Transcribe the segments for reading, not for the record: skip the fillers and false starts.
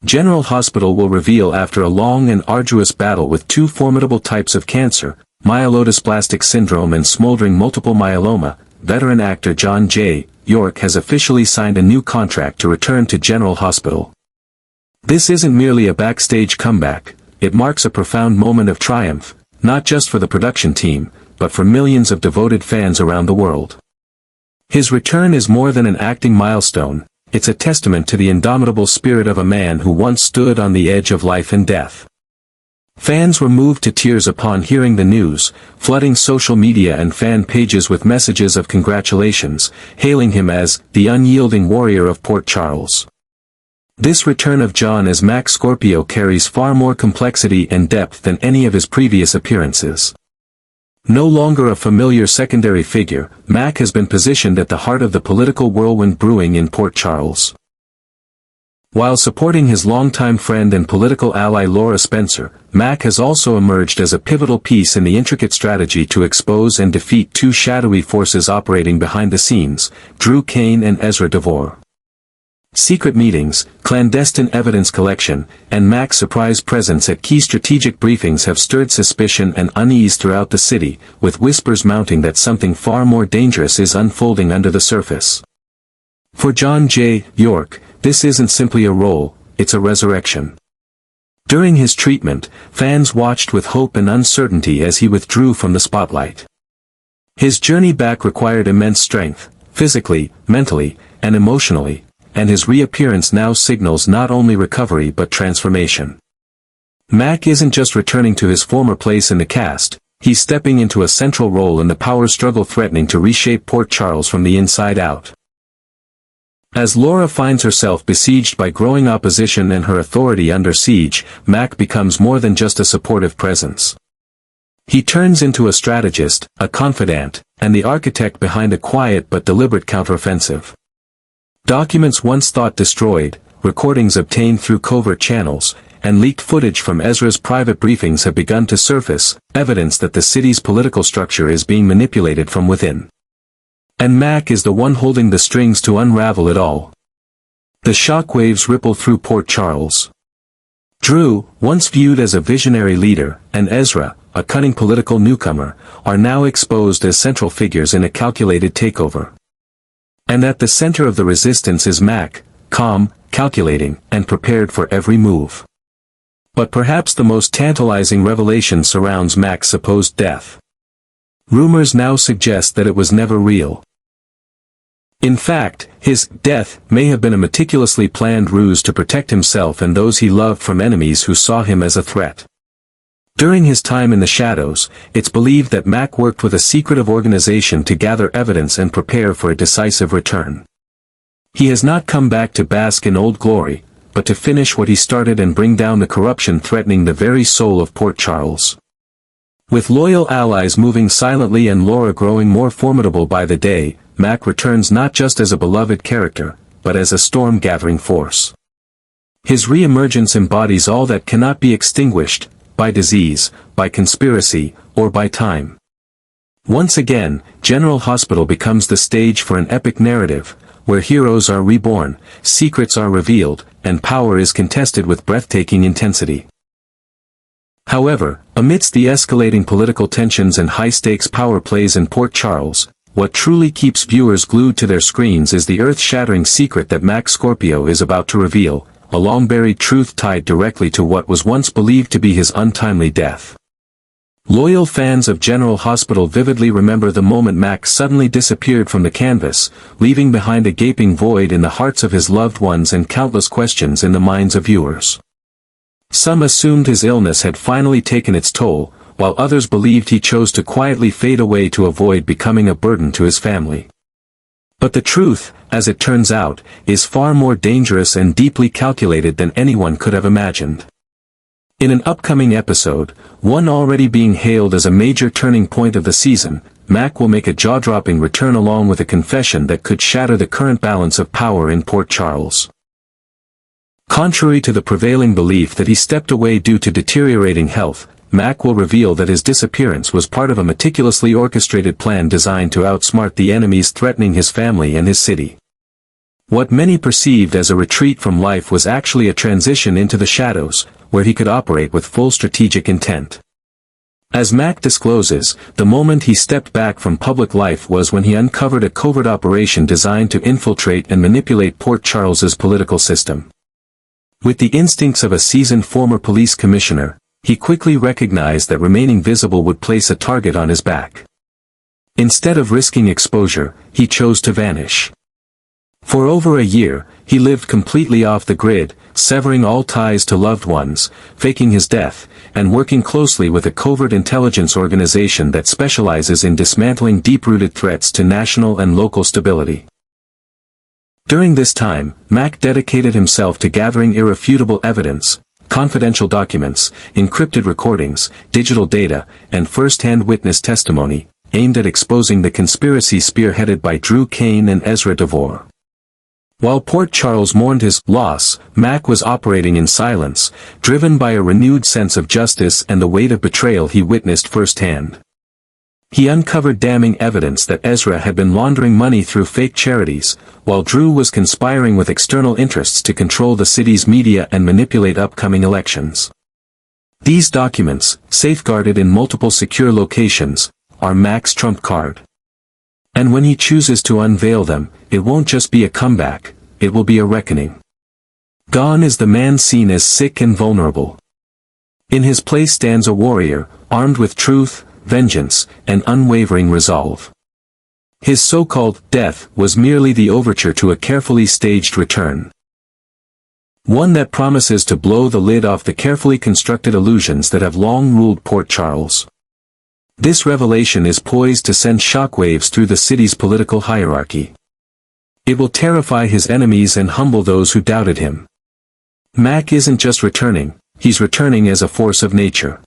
General Hospital will reveal after a long and arduous battle with two formidable types of cancer, myelodysplastic syndrome and smoldering multiple myeloma, veteran actor John J. York has officially signed a new contract to return to General Hospital. This isn't merely a backstage comeback, it marks a profound moment of triumph, not just for the production team, but for millions of devoted fans around the world. His return is more than an acting milestone, it's a testament to the indomitable spirit of a man who once stood on the edge of life and death. Fans were moved to tears upon hearing the news, flooding social media and fan pages with messages of congratulations, hailing him as the unyielding warrior of Port Charles. This return of John as Mac Scorpio carries far more complexity and depth than any of his previous appearances. No longer a familiar secondary figure, Mac has been positioned at the heart of the political whirlwind brewing in Port Charles. While supporting his longtime friend and political ally Laura Spencer, Mac has also emerged as a pivotal piece in the intricate strategy to expose and defeat two shadowy forces operating behind the scenes, Drew Kane and Ezra Devore. Secret meetings, clandestine evidence collection, and Mac's surprise presence at key strategic briefings have stirred suspicion and unease throughout the city, with whispers mounting that something far more dangerous is unfolding under the surface. For John J. York, this isn't simply a role, it's a resurrection. During his treatment, fans watched with hope and uncertainty as he withdrew from the spotlight. His journey back required immense strength, physically, mentally, and emotionally, and his reappearance now signals not only recovery but transformation. Mac isn't just returning to his former place in the cast, he's stepping into a central role in the power struggle threatening to reshape Port Charles from the inside out. As Laura finds herself besieged by growing opposition and her authority under siege, Mac becomes more than just a supportive presence. He turns into a strategist, a confidant, and the architect behind a quiet but deliberate counteroffensive. Documents once thought destroyed, recordings obtained through covert channels, and leaked footage from Ezra's private briefings have begun to surface, evidence that the city's political structure is being manipulated from within. And Mac is the one holding the strings to unravel it all. The shockwaves ripple through Port Charles. Drew, once viewed as a visionary leader, and Ezra, a cunning political newcomer, are now exposed as central figures in a calculated takeover. And at the center of the resistance is Mac, calm, calculating, and prepared for every move. But perhaps the most tantalizing revelation surrounds Mac's supposed death. Rumors now suggest that it was never real. In fact, his death may have been a meticulously planned ruse to protect himself and those he loved from enemies who saw him as a threat. During his time in the shadows, it's believed that Mac worked with a secretive organization to gather evidence and prepare for a decisive return. He has not come back to bask in old glory, but to finish what he started and bring down the corruption threatening the very soul of Port Charles. With loyal allies moving silently and Laura growing more formidable by the day, Mac returns not just as a beloved character, but as a storm-gathering force. His re-emergence embodies all that cannot be extinguished, by disease, by conspiracy, or by time. Once again, General Hospital becomes the stage for an epic narrative, where heroes are reborn, secrets are revealed, and power is contested with breathtaking intensity. However, amidst the escalating political tensions and high-stakes power plays in Port Charles, what truly keeps viewers glued to their screens is the earth-shattering secret that Mac Scorpio is about to reveal, a long-buried truth tied directly to what was once believed to be his untimely death. Loyal fans of General Hospital vividly remember the moment Mac suddenly disappeared from the canvas, leaving behind a gaping void in the hearts of his loved ones and countless questions in the minds of viewers. Some assumed his illness had finally taken its toll, while others believed he chose to quietly fade away to avoid becoming a burden to his family. But the truth, as it turns out, is far more dangerous and deeply calculated than anyone could have imagined. In an upcoming episode, one already being hailed as a major turning point of the season, Mac will make a jaw-dropping return along with a confession that could shatter the current balance of power in Port Charles. Contrary to the prevailing belief that he stepped away due to deteriorating health, Mac will reveal that his disappearance was part of a meticulously orchestrated plan designed to outsmart the enemies threatening his family and his city. What many perceived as a retreat from life was actually a transition into the shadows, where he could operate with full strategic intent. As Mac discloses, the moment he stepped back from public life was when he uncovered a covert operation designed to infiltrate and manipulate Port Charles's political system. With the instincts of a seasoned former police commissioner, he quickly recognized that remaining visible would place a target on his back. Instead of risking exposure, he chose to vanish. For over a year, he lived completely off the grid, severing all ties to loved ones, faking his death, and working closely with a covert intelligence organization that specializes in dismantling deep-rooted threats to national and local stability. During this time, Mac dedicated himself to gathering irrefutable evidence, confidential documents, encrypted recordings, digital data, and first-hand witness testimony, aimed at exposing the conspiracy spearheaded by Drew Kane and Ezra DeVore. While Port Charles mourned his loss, Mac was operating in silence, driven by a renewed sense of justice and the weight of betrayal he witnessed firsthand. He uncovered damning evidence that Ezra had been laundering money through fake charities, while Drew was conspiring with external interests to control the city's media and manipulate upcoming elections. These documents, safeguarded in multiple secure locations, are Mac's trump card. And when he chooses to unveil them, it won't just be a comeback, it will be a reckoning. Gone is the man seen as sick and vulnerable. In his place stands a warrior, armed with truth, vengeance, and unwavering resolve. His so-called death was merely the overture to a carefully staged return. One that promises to blow the lid off the carefully constructed illusions that have long ruled Port Charles. This revelation is poised to send shockwaves through the city's political hierarchy. It will terrify his enemies and humble those who doubted him. Mac isn't just returning, he's returning as a force of nature.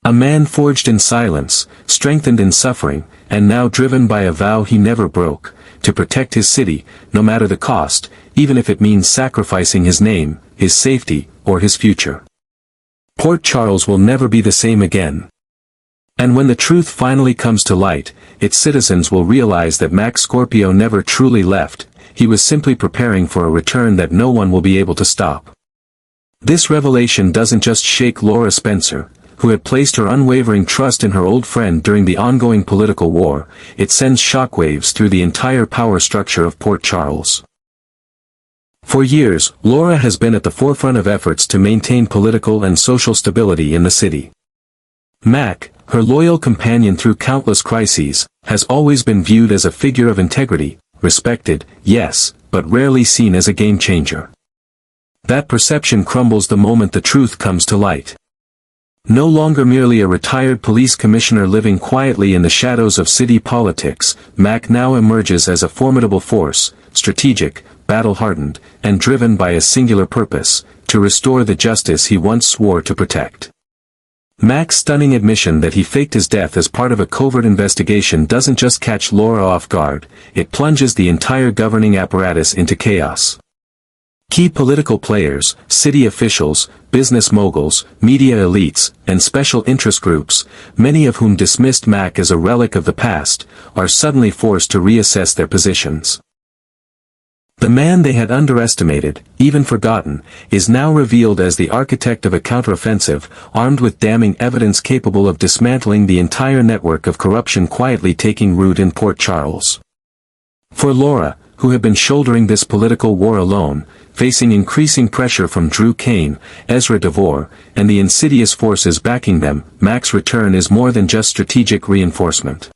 A man forged in silence, strengthened in suffering, and now driven by a vow he never broke, to protect his city, no matter the cost, even if it means sacrificing his name, his safety, or his future. Port Charles will never be the same again. And when the truth finally comes to light, its citizens will realize that Mac Scorpio never truly left, he was simply preparing for a return that no one will be able to stop. This revelation doesn't just shake Laura Spencer, who had placed her unwavering trust in her old friend during the ongoing political war, it sends shockwaves through the entire power structure of Port Charles. For years, Laura has been at the forefront of efforts to maintain political and social stability in the city. Mac, her loyal companion through countless crises, has always been viewed as a figure of integrity, respected, yes, but rarely seen as a game-changer. That perception crumbles the moment the truth comes to light. No longer merely a retired police commissioner living quietly in the shadows of city politics, Mac now emerges as a formidable force, strategic, battle-hardened, and driven by a singular purpose, to restore the justice he once swore to protect. Mac's stunning admission that he faked his death as part of a covert investigation doesn't just catch Laura off guard, it plunges the entire governing apparatus into chaos. Key political players, city officials, business moguls, media elites, and special interest groups, many of whom dismissed Mac as a relic of the past, are suddenly forced to reassess their positions. The man they had underestimated, even forgotten, is now revealed as the architect of a counteroffensive, armed with damning evidence capable of dismantling the entire network of corruption quietly taking root in Port Charles. For Laura, who had been shouldering this political war alone, facing increasing pressure from Drew Kane, Ezra DeVore, and the insidious forces backing them, Mac's return is more than just strategic reinforcement.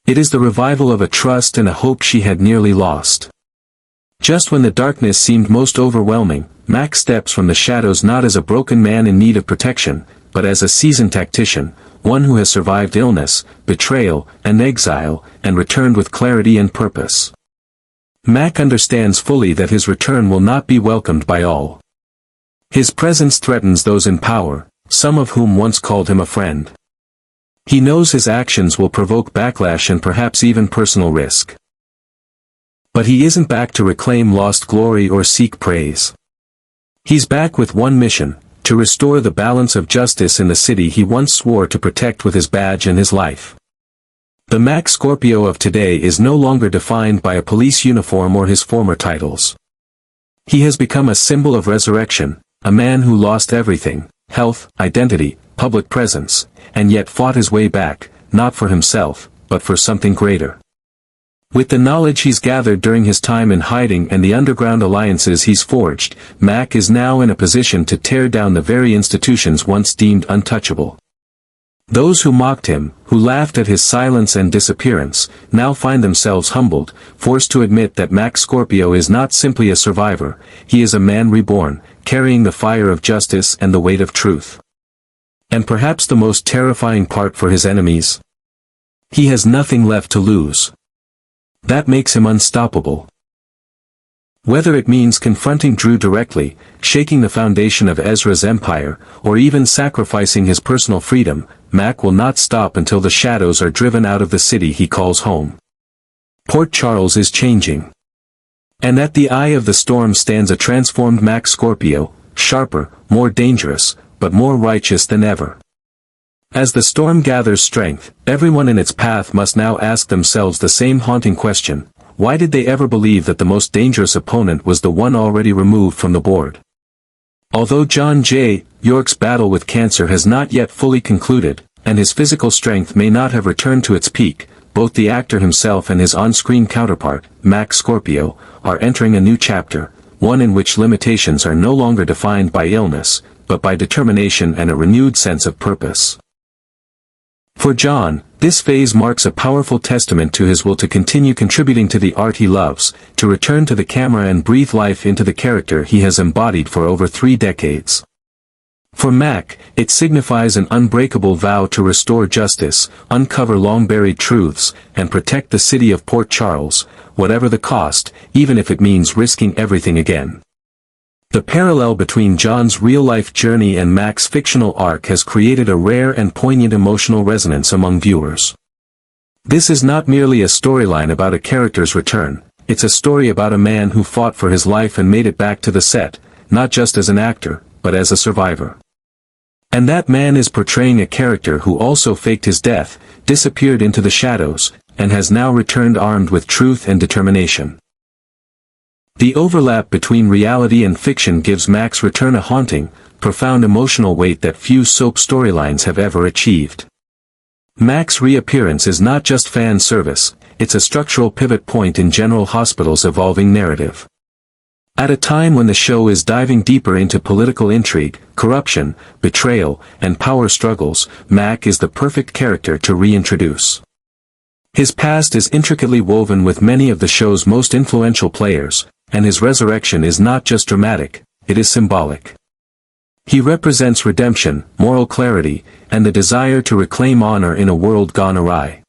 It is the revival of a trust and a hope she had nearly lost. Just when the darkness seemed most overwhelming, Mac steps from the shadows not as a broken man in need of protection, but as a seasoned tactician, one who has survived illness, betrayal, and exile, and returned with clarity and purpose. Mac understands fully that his return will not be welcomed by all. His presence threatens those in power, some of whom once called him a friend. He knows his actions will provoke backlash and perhaps even personal risk. But he isn't back to reclaim lost glory or seek praise. He's back with one mission, to restore the balance of justice in the city he once swore to protect with his badge and his life. The Mac Scorpio of today is no longer defined by a police uniform or his former titles. He has become a symbol of resurrection, a man who lost everything, health, identity, public presence, and yet fought his way back, not for himself, but for something greater. With the knowledge he's gathered during his time in hiding and the underground alliances he's forged, Mac is now in a position to tear down the very institutions once deemed untouchable. Those who mocked him, who laughed at his silence and disappearance, now find themselves humbled, forced to admit that Mac Scorpio is not simply a survivor, he is a man reborn, carrying the fire of justice and the weight of truth. And perhaps the most terrifying part for his enemies? He has nothing left to lose. That makes him unstoppable. Whether it means confronting Drew directly, shaking the foundation of Ezra's empire, or even sacrificing his personal freedom, Mac will not stop until the shadows are driven out of the city he calls home. Port Charles is changing. And at the eye of the storm stands a transformed Mac Scorpio, sharper, more dangerous, but more righteous than ever. As the storm gathers strength, everyone in its path must now ask themselves the same haunting question: why did they ever believe that the most dangerous opponent was the one already removed from the board? Although John J. York's battle with cancer has not yet fully concluded, and his physical strength may not have returned to its peak, both the actor himself and his on-screen counterpart, Mac Scorpio, are entering a new chapter, one in which limitations are no longer defined by illness, but by determination and a renewed sense of purpose. For John, this phase marks a powerful testament to his will to continue contributing to the art he loves, to return to the camera and breathe life into the character he has embodied for over 3 decades. For Mac, it signifies an unbreakable vow to restore justice, uncover long-buried truths, and protect the city of Port Charles, whatever the cost, even if it means risking everything again. The parallel between John's real-life journey and Mac's fictional arc has created a rare and poignant emotional resonance among viewers. This is not merely a storyline about a character's return, it's a story about a man who fought for his life and made it back to the set, not just as an actor, but as a survivor. And that man is portraying a character who also faked his death, disappeared into the shadows, and has now returned armed with truth and determination. The overlap between reality and fiction gives Mac's return a haunting, profound emotional weight that few soap storylines have ever achieved. Mac's reappearance is not just fan service, it's a structural pivot point in General Hospital's evolving narrative. At a time when the show is diving deeper into political intrigue, corruption, betrayal, and power struggles, Mac is the perfect character to reintroduce. His past is intricately woven with many of the show's most influential players, and his resurrection is not just dramatic, it is symbolic. He represents redemption, moral clarity, and the desire to reclaim honor in a world gone awry.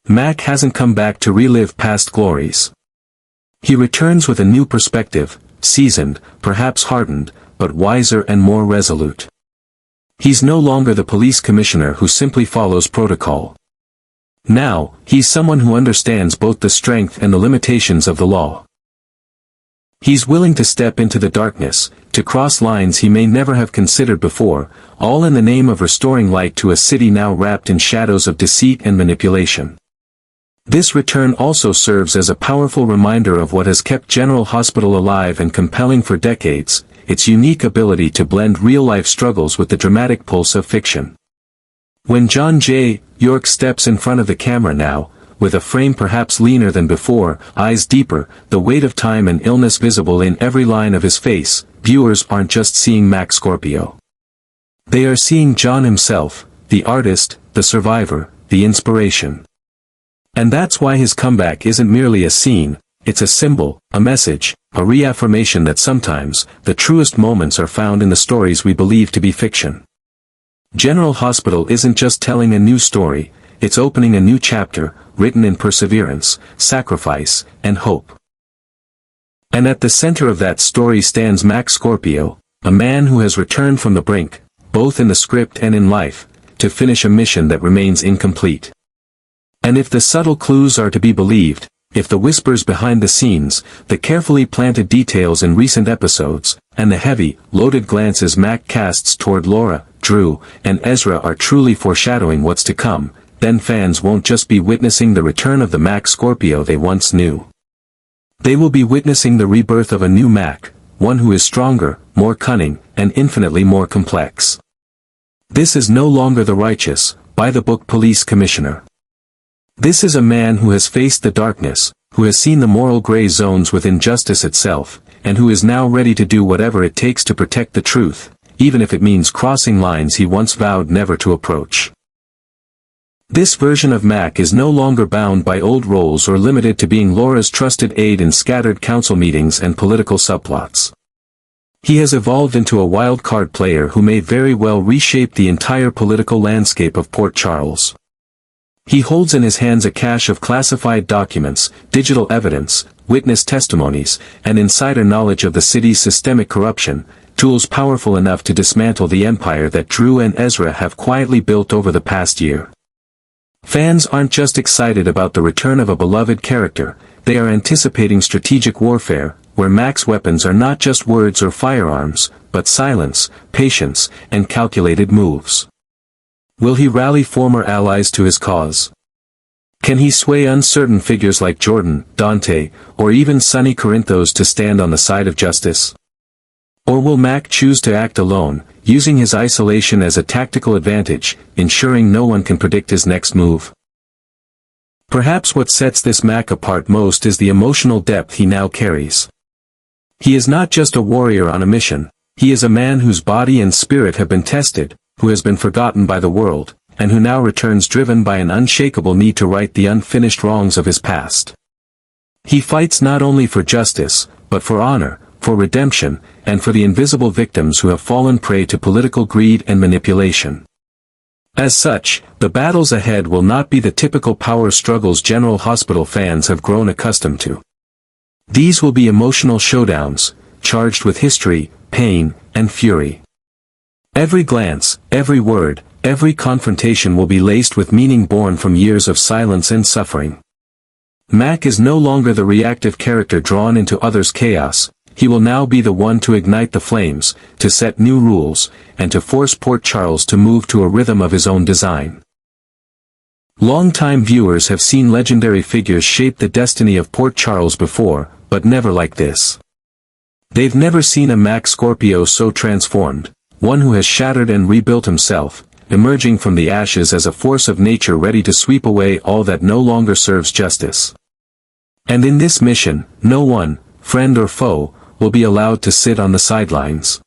Mac hasn't come back to relive past glories. He returns with a new perspective, seasoned, perhaps hardened, but wiser and more resolute. He's no longer the police commissioner who simply follows protocol. Now, he's someone who understands both the strength and the limitations of the law. He's willing to step into the darkness, to cross lines he may never have considered before, all in the name of restoring light to a city now wrapped in shadows of deceit and manipulation. This return also serves as a powerful reminder of what has kept General Hospital alive and compelling for decades, its unique ability to blend real-life struggles with the dramatic pulse of fiction. When John J. York steps in front of the camera now, with a frame perhaps leaner than before, eyes deeper, the weight of time and illness visible in every line of his face, viewers aren't just seeing Mac Scorpio. They are seeing John himself, the artist, the survivor, the inspiration. And that's why his comeback isn't merely a scene, it's a symbol, a message, a reaffirmation that sometimes, the truest moments are found in the stories we believe to be fiction. General Hospital isn't just telling a new story, it's opening a new chapter, written in perseverance, sacrifice, and hope. And at the center of that story stands Mac Scorpio, a man who has returned from the brink, both in the script and in life, to finish a mission that remains incomplete. And if the subtle clues are to be believed, if the whispers behind the scenes, the carefully planted details in recent episodes, and the heavy, loaded glances Mac casts toward Laura, Drew, and Ezra are truly foreshadowing what's to come, then fans won't just be witnessing the return of the Mac Scorpio they once knew. They will be witnessing the rebirth of a new Mac, one who is stronger, more cunning, and infinitely more complex. This is no longer the righteous, by-the-book police commissioner. This is a man who has faced the darkness, who has seen the moral gray zones within justice itself, and who is now ready to do whatever it takes to protect the truth, even if it means crossing lines he once vowed never to approach. This version of Mac is no longer bound by old roles or limited to being Laura's trusted aide in scattered council meetings and political subplots. He has evolved into a wild card player who may very well reshape the entire political landscape of Port Charles. He holds in his hands a cache of classified documents, digital evidence, witness testimonies, and insider knowledge of the city's systemic corruption, tools powerful enough to dismantle the empire that Drew and Ezra have quietly built over the past year. Fans aren't just excited about the return of a beloved character, they are anticipating strategic warfare, where Mac's weapons are not just words or firearms, but silence, patience, and calculated moves. Will he rally former allies to his cause? Can he sway uncertain figures like Jordan, Dante, or even Sonny Corinthos to stand on the side of justice? Or will Mac choose to act alone, using his isolation as a tactical advantage, ensuring no one can predict his next move? Perhaps what sets this Mac apart most is the emotional depth he now carries. He is not just a warrior on a mission, he is a man whose body and spirit have been tested, who has been forgotten by the world, and who now returns driven by an unshakable need to right the unfinished wrongs of his past. He fights not only for justice, but for honor, for redemption, and for the invisible victims who have fallen prey to political greed and manipulation. As such, the battles ahead will not be the typical power struggles General Hospital fans have grown accustomed to. These will be emotional showdowns, charged with history, pain, and fury. Every glance, every word, every confrontation will be laced with meaning born from years of silence and suffering. Mac is no longer the reactive character drawn into others' chaos, he will now be the one to ignite the flames, to set new rules, and to force Port Charles to move to a rhythm of his own design. Longtime viewers have seen legendary figures shape the destiny of Port Charles before, but never like this. They've never seen a Mac Scorpio so transformed, one who has shattered and rebuilt himself, emerging from the ashes as a force of nature ready to sweep away all that no longer serves justice. And in this mission, no one, friend or foe, will be allowed to sit on the sidelines.